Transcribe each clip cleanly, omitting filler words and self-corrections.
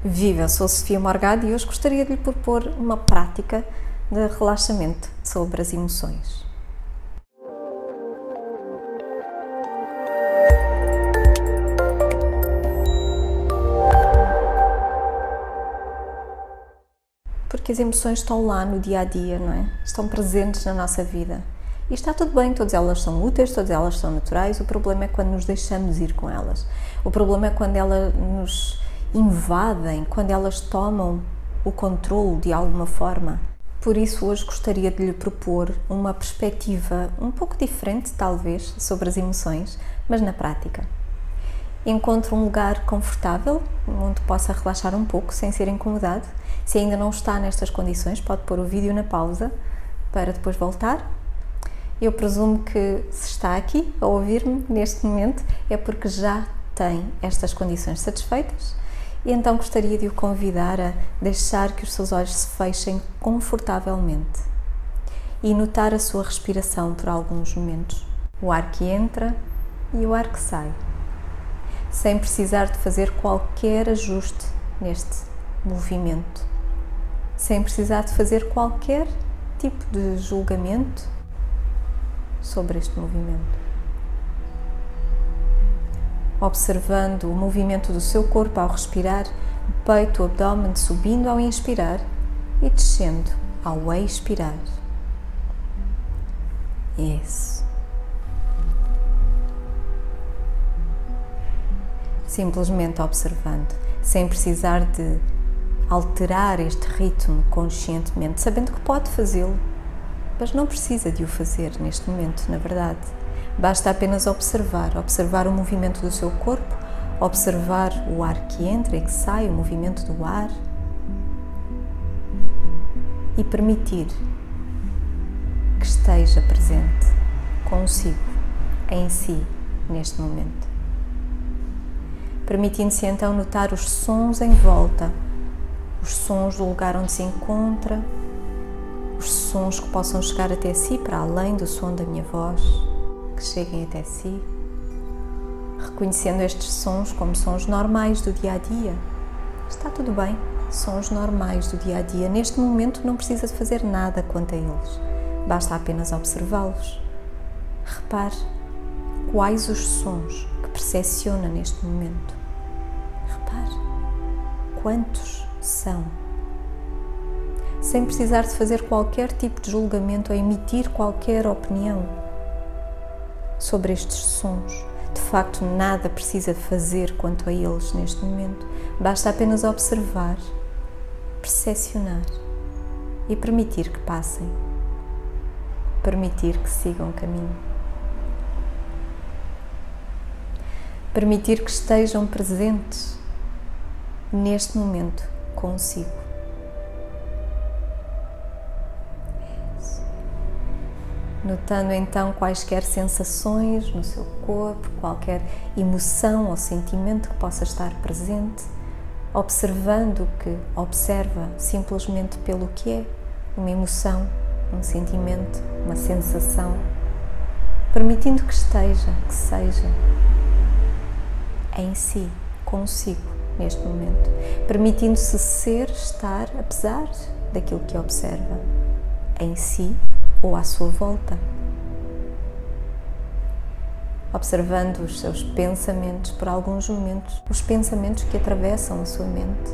Viva, eu sou Sofia Morgado e hoje gostaria de lhe propor uma prática de relaxamento sobre as emoções. Porque as emoções estão lá no dia a dia, não é? Estão presentes na nossa vida. E está tudo bem, todas elas são úteis, todas elas são naturais. O problema é quando nos deixamos ir com elas. O problema é quando elas nos invadem, quando elas tomam o controle de alguma forma. Por isso hoje gostaria de lhe propor uma perspectiva um pouco diferente, talvez, sobre as emoções, mas na prática. Encontre um lugar confortável, onde possa relaxar um pouco, sem ser incomodado. Se ainda não está nestas condições, pode pôr o vídeo na pausa, para depois voltar. Eu presumo que se está aqui a ouvir-me neste momento, é porque já tem estas condições satisfeitas. E então gostaria de o convidar a deixar que os seus olhos se fechem confortavelmente e notar a sua respiração por alguns momentos. O ar que entra e o ar que sai, sem precisar de fazer qualquer ajuste neste movimento, sem precisar de fazer qualquer tipo de julgamento sobre este movimento. Observando o movimento do seu corpo ao respirar, o peito, o abdômen subindo ao inspirar e descendo ao expirar. Isso. Simplesmente observando, sem precisar de alterar este ritmo conscientemente, sabendo que pode fazê-lo, mas não precisa de o fazer neste momento, na verdade. Basta apenas observar o movimento do seu corpo, observar o ar que entra e que sai, o movimento do ar e permitir que esteja presente consigo, em si, neste momento. Permitindo-se então notar os sons em volta, os sons do lugar onde se encontra, os sons que possam chegar até si, para além do som da minha voz, que cheguem até si, reconhecendo estes sons como sons normais do dia a dia. Está tudo bem, sons normais do dia a dia. Neste momento não precisa de fazer nada quanto a eles, basta apenas observá-los. Repare quais os sons que percepciona neste momento. Repare quantos são, sem precisar de fazer qualquer tipo de julgamento ou emitir qualquer opinião sobre estes sons. De facto, nada precisa fazer quanto a eles neste momento. Basta apenas observar, percepcionar e permitir que passem, permitir que sigam o caminho, permitir que estejam presentes neste momento consigo. Notando então quaisquer sensações no seu corpo, qualquer emoção ou sentimento que possa estar presente, observando o que observa simplesmente pelo que é, uma emoção, um sentimento, uma sensação, permitindo que esteja, que seja em si, consigo, neste momento, permitindo-se ser, estar, apesar daquilo que observa, em si ou à sua volta, observando os seus pensamentos por alguns momentos, os pensamentos que atravessam a sua mente,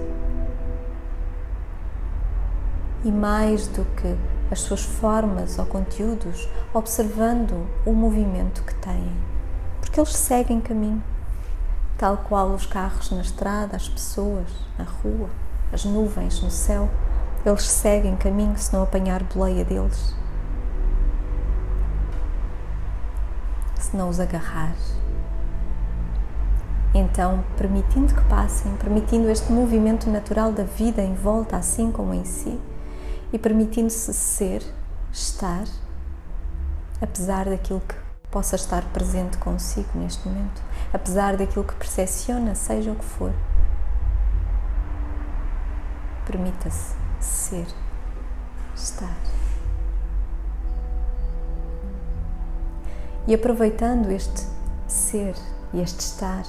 e mais do que as suas formas ou conteúdos, observando o movimento que têm, porque eles seguem caminho, tal qual os carros na estrada, as pessoas na rua, as nuvens no céu, eles seguem caminho se não apanhar boleia deles, se não os agarrar. Então, permitindo que passem, permitindo este movimento natural da vida em volta, assim como em si, e permitindo-se ser, estar, apesar daquilo que possa estar presente consigo neste momento, apesar daquilo que percepciona, seja o que for. Permita-se ser, estar. E aproveitando este ser e este estar,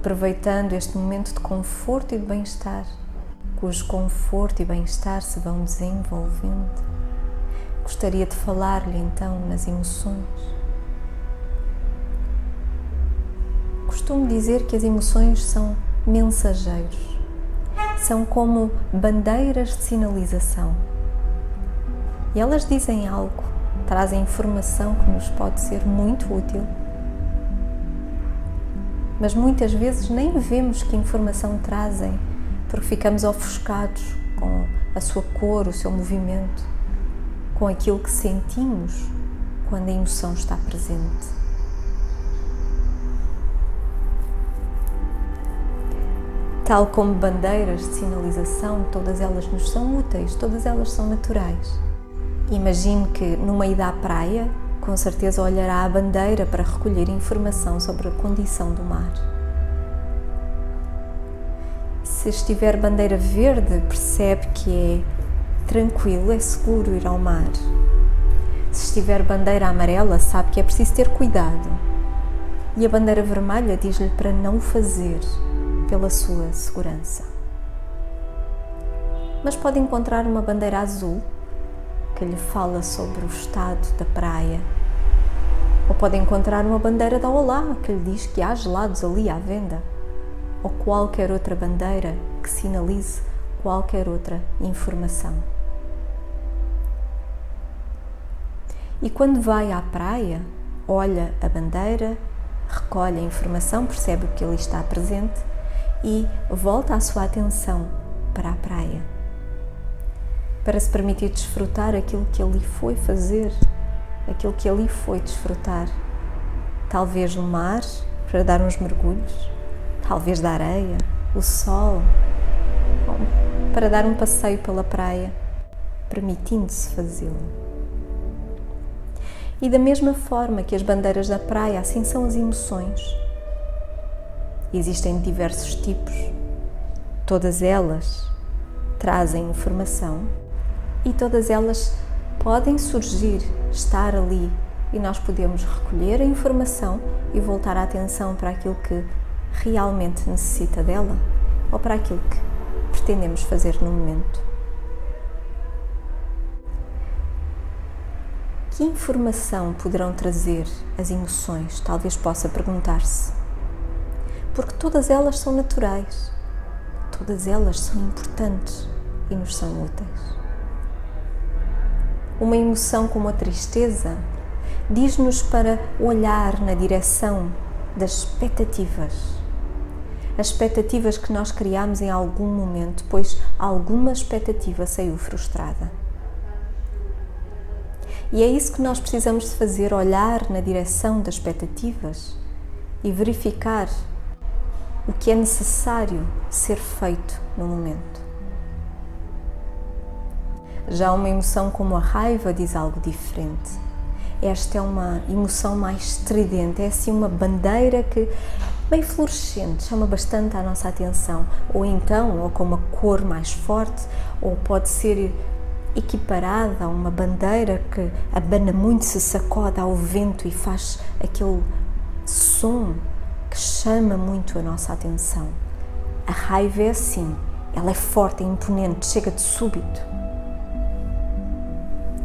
aproveitando este momento de conforto e de bem-estar, cujo conforto e bem-estar se vão desenvolvendo. Gostaria de falar-lhe então nas emoções. Costumo dizer que as emoções são mensageiros, são como bandeiras de sinalização. E elas dizem algo, trazem informação que nos pode ser muito útil, mas muitas vezes nem vemos que informação trazem, porque ficamos ofuscados com a sua cor, o seu movimento, com aquilo que sentimos quando a emoção está presente. Tal como bandeiras de sinalização, todas elas nos são úteis, todas elas são naturais. Imagine que, numa ida à praia, com certeza olhará a bandeira para recolher informação sobre a condição do mar. Se estiver bandeira verde, percebe que é tranquilo, é seguro ir ao mar. Se estiver bandeira amarela, sabe que é preciso ter cuidado. E a bandeira vermelha diz-lhe para não o fazer, pela sua segurança. Mas pode encontrar uma bandeira azul que lhe fala sobre o estado da praia, ou pode encontrar uma bandeira da Olá que lhe diz que há gelados ali à venda, ou qualquer outra bandeira que sinalize qualquer outra informação. E quando vai à praia, olha a bandeira, recolhe a informação, percebe o que ali está presente e volta a sua atenção para a praia, para se permitir desfrutar aquilo que ali foi fazer, aquilo que ali foi desfrutar. Talvez o mar, para dar uns mergulhos, talvez da areia, o sol, para dar um passeio pela praia, permitindo-se fazê-lo. E da mesma forma que as bandeiras da praia, assim são as emoções. Existem diversos tipos, todas elas trazem informação e todas elas podem surgir, estar ali, e nós podemos recolher a informação e voltar a atenção para aquilo que realmente necessita dela ou para aquilo que pretendemos fazer no momento. Que informação poderão trazer as emoções? Talvez possa perguntar-se. Porque todas elas são naturais, todas elas são importantes e nos são úteis. Uma emoção como a tristeza diz-nos para olhar na direção das expectativas. As expectativas que nós criamos em algum momento, pois alguma expectativa saiu frustrada. E é isso que nós precisamos de fazer, olhar na direção das expectativas e verificar o que é necessário ser feito no momento. Já uma emoção como a raiva diz algo diferente. Esta é uma emoção mais estridente, é assim uma bandeira que, bem fluorescente, chama bastante a nossa atenção. Ou com uma cor mais forte, ou pode ser equiparada a uma bandeira que abana muito, se sacode ao vento e faz aquele som que chama muito a nossa atenção. A raiva é assim, ela é forte, é imponente, chega de súbito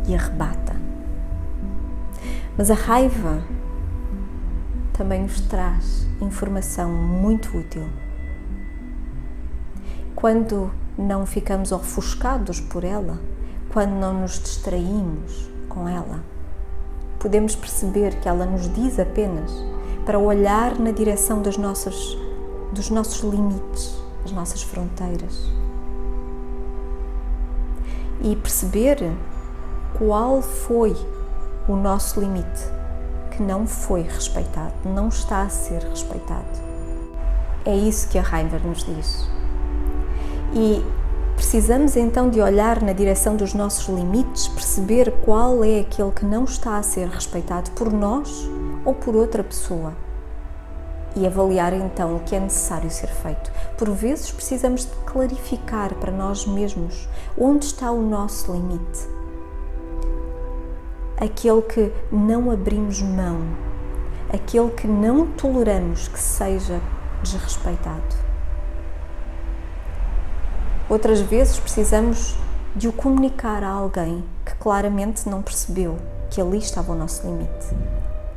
e arrebata. Mas a raiva também nos traz informação muito útil. Quando não ficamos ofuscados por ela, quando não nos distraímos com ela, podemos perceber que ela nos diz apenas para olhar na direção dos nossos limites, das nossas fronteiras e perceber qual foi o nosso limite que não foi respeitado, não está a ser respeitado. É isso que a raiva nos diz. E precisamos então de olhar na direção dos nossos limites, perceber qual é aquele que não está a ser respeitado por nós ou por outra pessoa e avaliar então o que é necessário ser feito. Por vezes precisamos de clarificar para nós mesmos onde está o nosso limite, aquele que não abrimos mão, aquele que não toleramos que seja desrespeitado. Outras vezes precisamos de o comunicar a alguém que claramente não percebeu que ali estava o nosso limite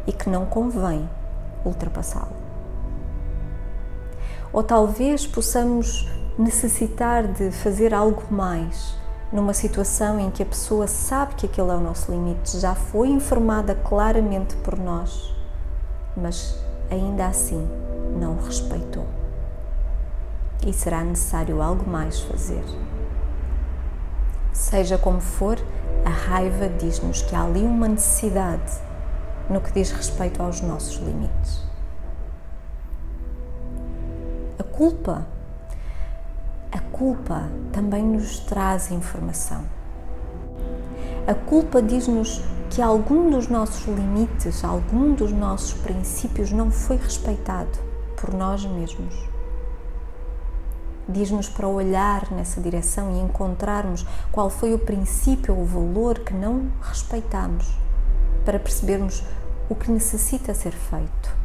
e que não convém ultrapassá-lo. Ou talvez possamos necessitar de fazer algo mais numa situação em que a pessoa sabe que aquele é o nosso limite, já foi informada claramente por nós, mas ainda assim não o respeitou. E será necessário algo mais fazer. Seja como for, a raiva diz-nos que há ali uma necessidade no que diz respeito aos nossos limites. A culpa também nos traz informação. A culpa diz-nos que algum dos nossos limites, algum dos nossos princípios não foi respeitado por nós mesmos. Diz-nos para olhar nessa direção e encontrarmos qual foi o princípio ou o valor que não respeitamos, para percebermos o que necessita ser feito.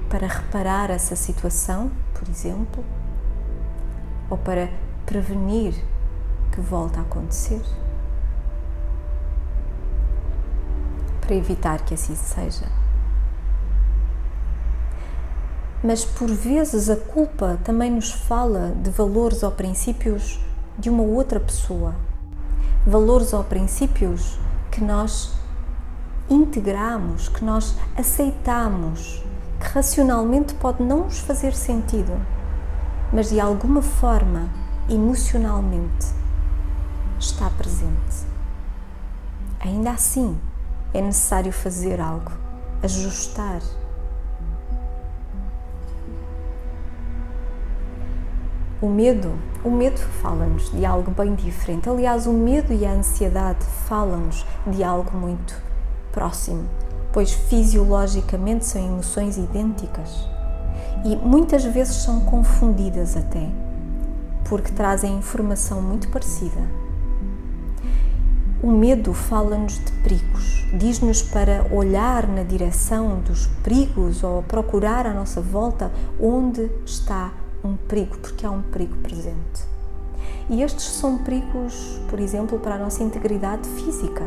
Para reparar essa situação, por exemplo, ou para prevenir que volte a acontecer, para evitar que assim seja. Mas por vezes a culpa também nos fala de valores ou princípios de uma outra pessoa, valores ou princípios que nós integramos, que nós aceitamos, que racionalmente pode não nos fazer sentido, mas de alguma forma, emocionalmente, está presente. Ainda assim, é necessário fazer algo, ajustar. O medo fala-nos de algo bem diferente. Aliás, o medo e a ansiedade falam-nos de algo muito próximo, pois fisiologicamente são emoções idênticas e muitas vezes são confundidas até, porque trazem informação muito parecida. O medo fala-nos de perigos, diz-nos para olhar na direção dos perigos ou procurar à nossa volta onde está um perigo, porque há um perigo presente. E estes são perigos, por exemplo, para a nossa integridade física,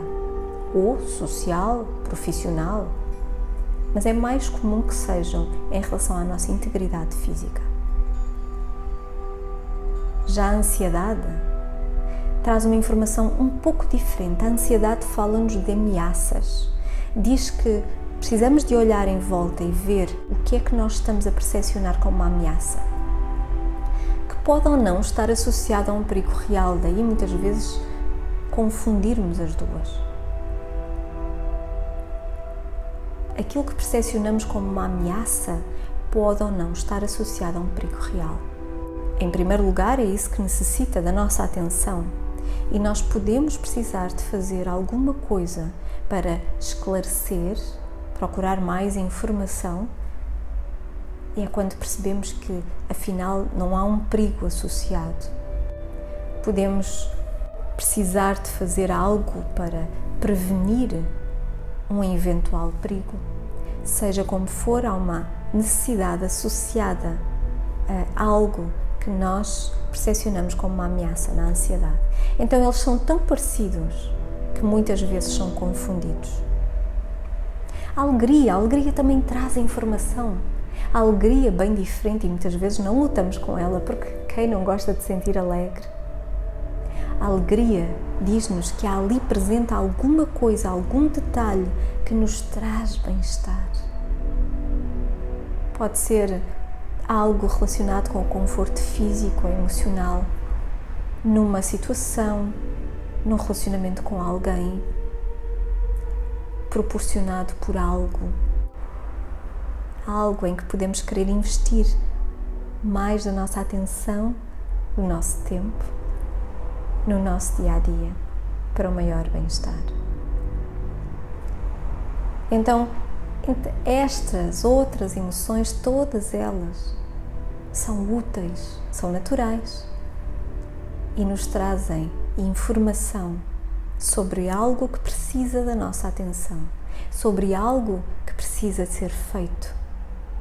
ou social, profissional, mas é mais comum que sejam em relação à nossa integridade física. Já a ansiedade traz uma informação um pouco diferente. A ansiedade fala-nos de ameaças. Diz que precisamos de olhar em volta e ver o que é que nós estamos a percepcionar como uma ameaça, pode ou não estar associado a um perigo real, daí muitas vezes confundirmos as duas. Aquilo que percepcionamos como uma ameaça pode ou não estar associado a um perigo real. Em primeiro lugar, é isso que necessita da nossa atenção e nós podemos precisar de fazer alguma coisa para esclarecer, procurar mais informação. E é quando percebemos que, afinal, não há um perigo associado. Podemos precisar de fazer algo para prevenir um eventual perigo. Seja como for, há uma necessidade associada a algo que nós percepcionamos como uma ameaça na ansiedade. Então, eles são tão parecidos que muitas vezes são confundidos. A alegria também traz a informação. A alegria bem diferente e muitas vezes não lutamos com ela, porque quem não gosta de sentir alegre? A alegria diz-nos que há ali presente alguma coisa, algum detalhe que nos traz bem-estar. Pode ser algo relacionado com o conforto físico ou emocional, numa situação, num relacionamento com alguém, proporcionado por algo em que podemos querer investir mais da nossa atenção, o nosso tempo, no nosso dia-a-dia, para o maior bem-estar. Então, estas outras emoções, todas elas, são úteis, são naturais e nos trazem informação sobre algo que precisa da nossa atenção, sobre algo que precisa de ser feito.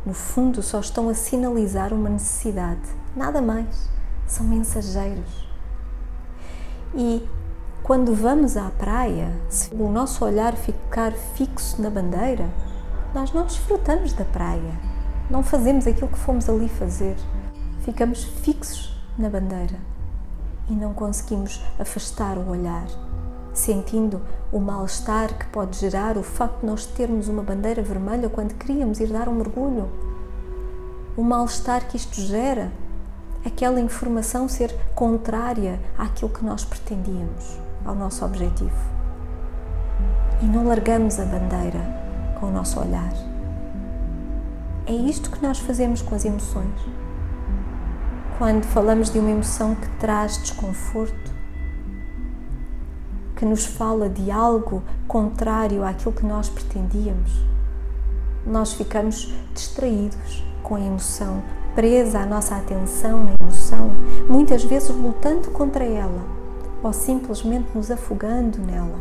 no fundo só estão a sinalizar uma necessidade, nada mais, são mensageiros. E quando vamos à praia, se o nosso olhar ficar fixo na bandeira, nós não desfrutamos da praia, não fazemos aquilo que fomos ali fazer, ficamos fixos na bandeira e não conseguimos afastar o olhar, sentindo o mal-estar que pode gerar o facto de nós termos uma bandeira vermelha quando queríamos ir dar um mergulho. O mal-estar que isto gera, aquela informação ser contrária àquilo que nós pretendíamos, ao nosso objetivo. E não largamos a bandeira com o nosso olhar. É isto que nós fazemos com as emoções. Quando falamos de uma emoção que traz desconforto, que nos fala de algo contrário àquilo que nós pretendíamos, nós ficamos distraídos com a emoção, presa à nossa atenção na emoção, muitas vezes lutando contra ela ou simplesmente nos afogando nela,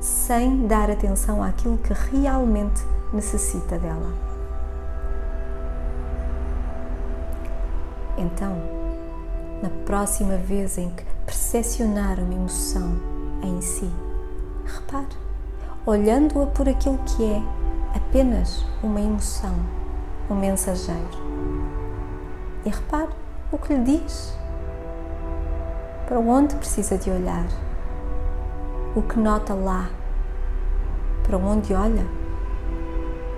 sem dar atenção àquilo que realmente necessita dela. Então, na próxima vez em que percepcionar uma emoção em si, repare, olhando-a por aquilo que é apenas uma emoção, um mensageiro. E repare o que lhe diz, para onde precisa de olhar, o que nota lá, para onde olha,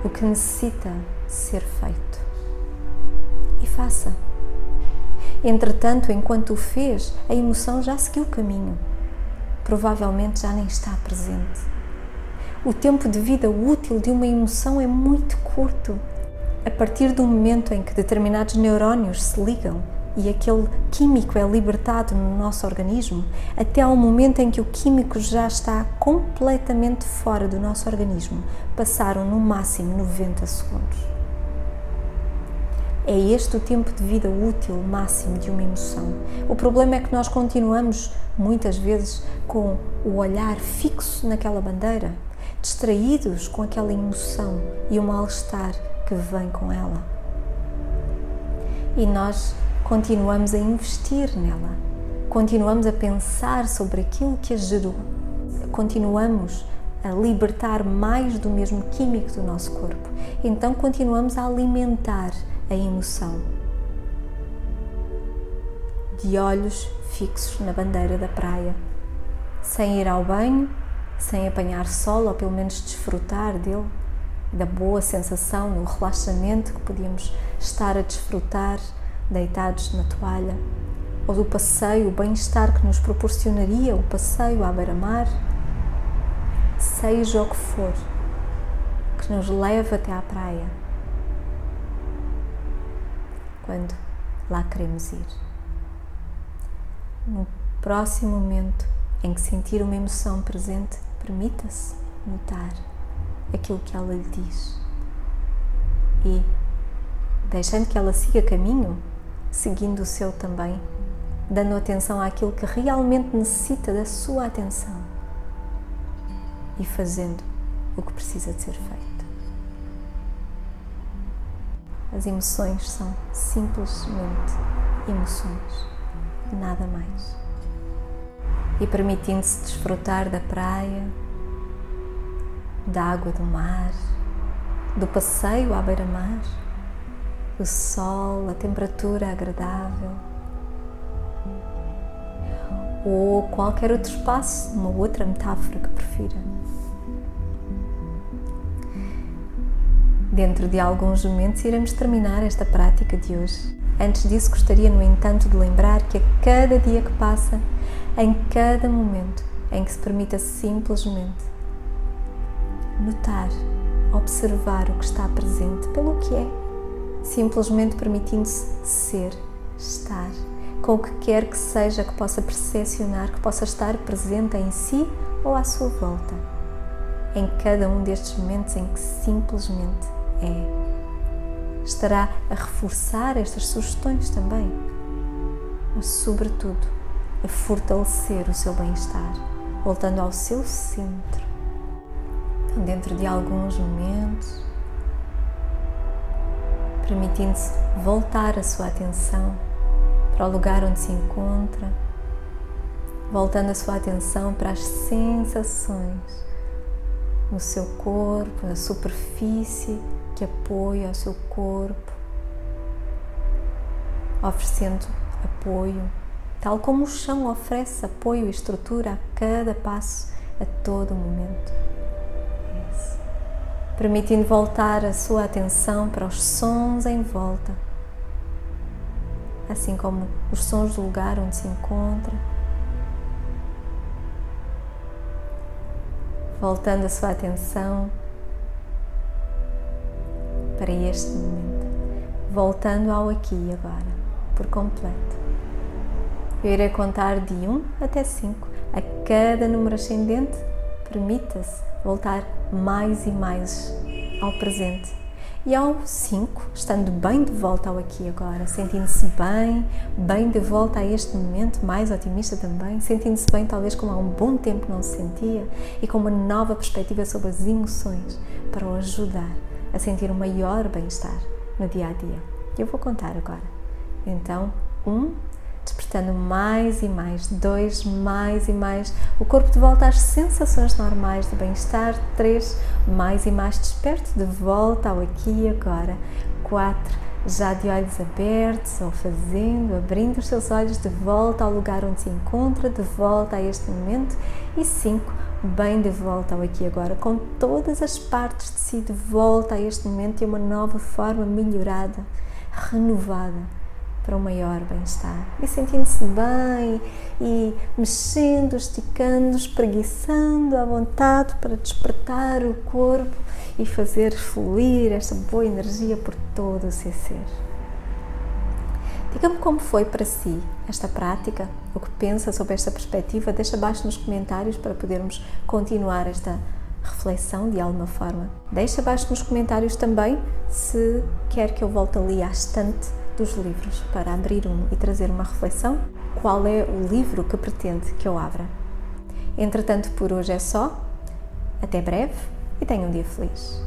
o que necessita ser feito. E faça. Entretanto, enquanto o fez, a emoção já seguiu o caminho. Provavelmente já nem está presente. O tempo de vida útil de uma emoção é muito curto. A partir do momento em que determinados neurónios se ligam e aquele químico é libertado no nosso organismo, até ao momento em que o químico já está completamente fora do nosso organismo, passaram no máximo 90 segundos. É este o tempo de vida útil máximo de uma emoção. O problema é que nós continuamos, muitas vezes, com o olhar fixo naquela bandeira, distraídos com aquela emoção e o mal-estar que vem com ela. E nós continuamos a investir nela, continuamos a pensar sobre aquilo que a gerou, continuamos a libertar mais do mesmo químico do nosso corpo. Então continuamos a alimentar a emoção. De olhos fixos na bandeira da praia, sem ir ao banho, sem apanhar sol ou pelo menos desfrutar dele, da boa sensação, do relaxamento que podíamos estar a desfrutar deitados na toalha, ou do passeio, o bem-estar que nos proporcionaria o passeio à beira-mar, seja o que for, que nos leva até à praia, quando lá queremos ir. No próximo momento em que sentir uma emoção presente, permita-se notar aquilo que ela lhe diz e, deixando que ela siga caminho, seguindo o seu também, dando atenção àquilo que realmente necessita da sua atenção e fazendo o que precisa de ser feito. As emoções são simplesmente emoções, nada mais. E permitindo-se desfrutar da praia, da água do mar, do passeio à beira-mar, o sol, a temperatura agradável, ou qualquer outro espaço, uma outra metáfora que prefira. Dentro de alguns momentos iremos terminar esta prática de hoje. Antes disso, gostaria, no entanto, de lembrar que a cada dia que passa, em cada momento em que se permita simplesmente notar, observar o que está presente pelo que é, simplesmente permitindo-se ser, estar, com o que quer que seja que possa percepcionar, que possa estar presente em si ou à sua volta, em cada um destes momentos em que simplesmente é. Estará a reforçar estas sugestões também, mas sobretudo a fortalecer o seu bem-estar, voltando ao seu centro. Então, dentro de alguns momentos, permitindo-se voltar a sua atenção para o lugar onde se encontra, voltando a sua atenção para as sensações no seu corpo, na superfície que apoia ao seu corpo, oferecendo apoio, tal como o chão oferece apoio e estrutura a cada passo, a todo momento. Isso. Permitindo voltar a sua atenção para os sons em volta, assim como os sons do lugar onde se encontra, voltando a sua atenção para este momento, voltando ao aqui e agora, por completo. Eu irei contar de 1 até 5. A cada número ascendente, permita-se voltar mais e mais ao presente. E ao 5, estando bem de volta ao aqui e agora, sentindo-se bem de volta a este momento, mais otimista também, sentindo-se bem talvez como há um bom tempo não se sentia e com uma nova perspectiva sobre as emoções para o ajudar a sentir um maior bem-estar no dia-a-dia. Eu vou contar agora. Então, 1, despertando mais e mais, 2, mais e mais, o corpo de volta às sensações normais de bem-estar, 3, mais e mais desperto de volta ao aqui e agora, 4, já de olhos abertos ou abrindo os seus olhos de volta ao lugar onde se encontra, de volta a este momento, e 5, bem de volta ao aqui e agora, com todas as partes de si de volta a este momento e uma nova forma melhorada, renovada, para um maior bem-estar e sentindo-se bem e mexendo, esticando, espreguiçando à vontade para despertar o corpo e fazer fluir esta boa energia por todo o seu ser. Diga-me como foi para si esta prática, o que pensa sobre esta perspectiva, deixa abaixo nos comentários para podermos continuar esta reflexão de alguma forma. Deixa abaixo nos comentários também se quer que eu volte ali à estante dos livros para abrir um e trazer uma reflexão. Qual é o livro que pretende que eu abra? Entretanto, por hoje é só. Até breve e tenha um dia feliz.